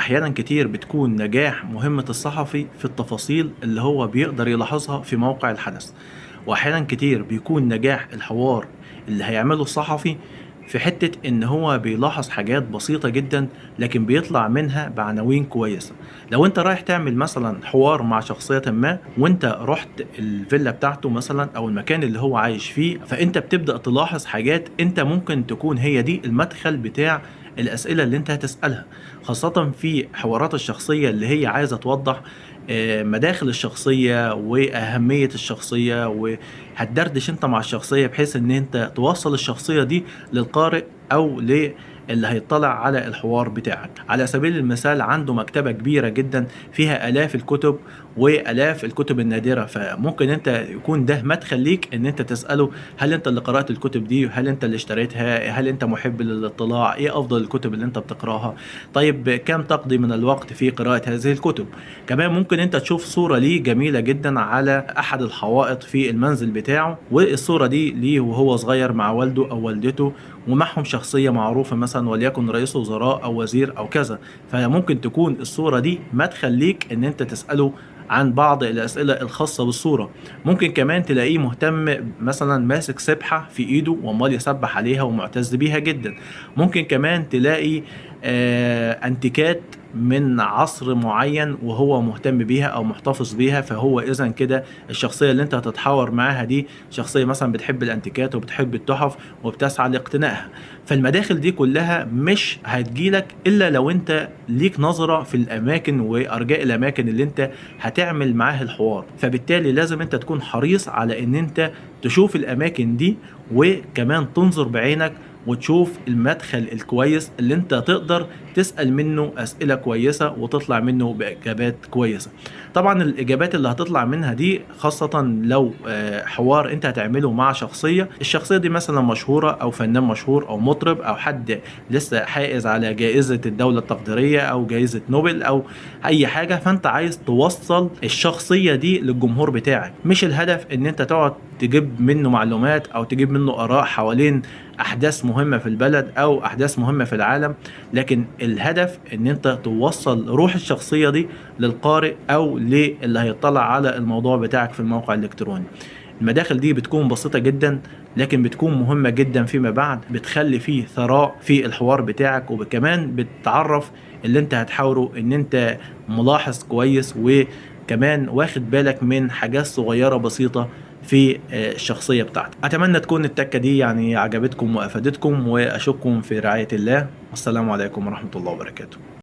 احيانا كتير بتكون نجاح مهمة الصحفي في التفاصيل اللي هو بيقدر يلاحظها في موقع الحدث، واحيانا كتير بيكون نجاح الحوار اللي هيعمله الصحفي في حتة ان هو بيلاحظ حاجات بسيطة جدا لكن بيطلع منها بعناوين كويسة. لو انت رايح تعمل مثلا حوار مع شخصية ما وانت رحت الفيلا بتاعته مثلا او المكان اللي هو عايش فيه، فانت بتبدأ تلاحظ حاجات انت ممكن تكون هي دي المدخل بتاع الأسئلة اللي انت هتسألها، خاصة في حوارات الشخصية اللي هي عايزة توضح مداخل الشخصية وأهمية الشخصية، وهتدردش انت مع الشخصية بحيث ان انت توصل الشخصية دي للقارئ او اللي هيطلع على الحوار بتاعك. على سبيل المثال عنده مكتبة كبيرة جدا فيها آلاف الكتب وآلاف الكتب النادرة، فممكن انت يكون ده مدخل ليك ان انت تسأله هل انت اللي قرأت الكتب دي؟ هل انت اللي اشتريتها؟ هل انت محب للاطلاع؟ ايه افضل الكتب اللي انت بتقراها؟ طيب كم تقضي من الوقت في قراءة هذه الكتب؟ كمان ممكن انت تشوف صورة ليه جميلة جدا على احد الحوائط في المنزل بتاعه، والصورة دي ليه وهو صغير مع والده او والدته، ومعهم شخصية معروفة مثلا وليكن رئيس وزراء او وزير او كذا. فممكن تكون الصورة دي مدخل ليك ان انت تسأله عن بعض الأسئلة الخاصة بالصورة. ممكن كمان تلاقيه مهتم مثلا ماسك سبحة في إيده وعمال يسبح عليها ومعتز بيها جدا. ممكن كمان تلاقي أنتيكات من عصر معين وهو مهتم بيها او محتفظ بيها، فهو اذا كده الشخصيه اللي انت هتتحاور معاها دي شخصيه مثلا بتحب الانتيكات وبتحب التحف وبتسعى لاقتنائها. فالمداخل دي كلها مش هتجيلك الا لو انت ليك نظره في الاماكن وارجاء الاماكن اللي انت هتعمل معاها الحوار، فبالتالي لازم انت تكون حريص على ان انت تشوف الاماكن دي وكمان تنظر بعينك وتشوف المدخل الكويس اللي انت تقدر تسأل منه أسئلة كويسة وتطلع منه بإجابات كويسة. طبعا الإجابات اللي هتطلع منها دي خاصة لو حوار انت هتعمله مع شخصية، الشخصية دي مثلا مشهورة أو فنان مشهور أو مطرب أو حد لسه حائز على جائزة الدولة التقديرية أو جائزة نوبل أو أي حاجة، فانت عايز توصل الشخصية دي للجمهور بتاعك. مش الهدف ان انت تقعد تجيب منه معلومات أو تجيب منه آراء حوالين احداث مهمة في البلد او احداث مهمة في العالم، لكن الهدف ان انت توصل روح الشخصية دي للقارئ او للي هيطلع على الموضوع بتاعك في الموقع الالكتروني. المداخل دي بتكون بسيطة جدا لكن بتكون مهمة جدا فيما بعد، بتخلي فيه ثراء في الحوار بتاعك، وكمان بتعرف اللي انت هتحاوره ان انت ملاحظ كويس وكمان واخد بالك من حاجات صغيرة بسيطة في الشخصية بتاعتك. أتمنى تكون التكة دي يعني عجبتكم وأفادتكم، وأشوفكم في رعاية الله. والسلام عليكم ورحمة الله وبركاته.